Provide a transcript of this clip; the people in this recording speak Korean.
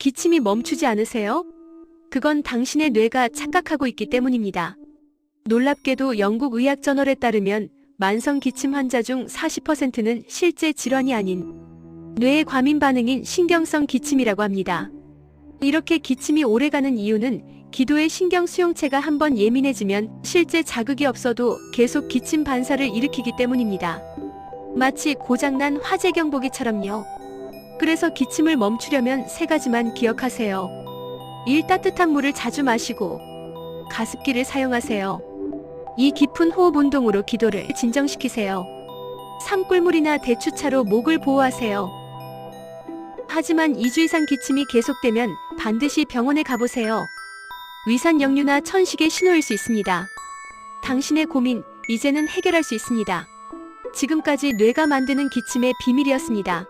기침이 멈추지 않으세요? 그건 당신의 뇌가 착각하고 있기 때문입니다. 놀랍게도 영국 의학 저널에 따르면 만성 기침 환자 중 40%는 실제 질환이 아닌 뇌의 과민 반응인 신경성 기침이라고 합니다. 이렇게 기침이 오래가는 이유는 기도의 신경 수용체가 한번 예민해지면 실제 자극이 없어도 계속 기침 반사를 일으키기 때문입니다. 마치 고장난 화재 경보기처럼요. 그래서 기침을 멈추려면 3가지만 기억하세요. 1. 따뜻한 물을 자주 마시고 가습기를 사용하세요. 2. 깊은 호흡 운동으로 기도를 진정시키세요. 3. 꿀물이나 대추차로 목을 보호하세요. 하지만 2주 이상 기침이 계속되면 반드시 병원에 가보세요. 위산 역류나 천식의 신호일 수 있습니다. 당신의 고민, 이제는 해결할 수 있습니다. 지금까지 뇌가 만드는 기침의 비밀이었습니다.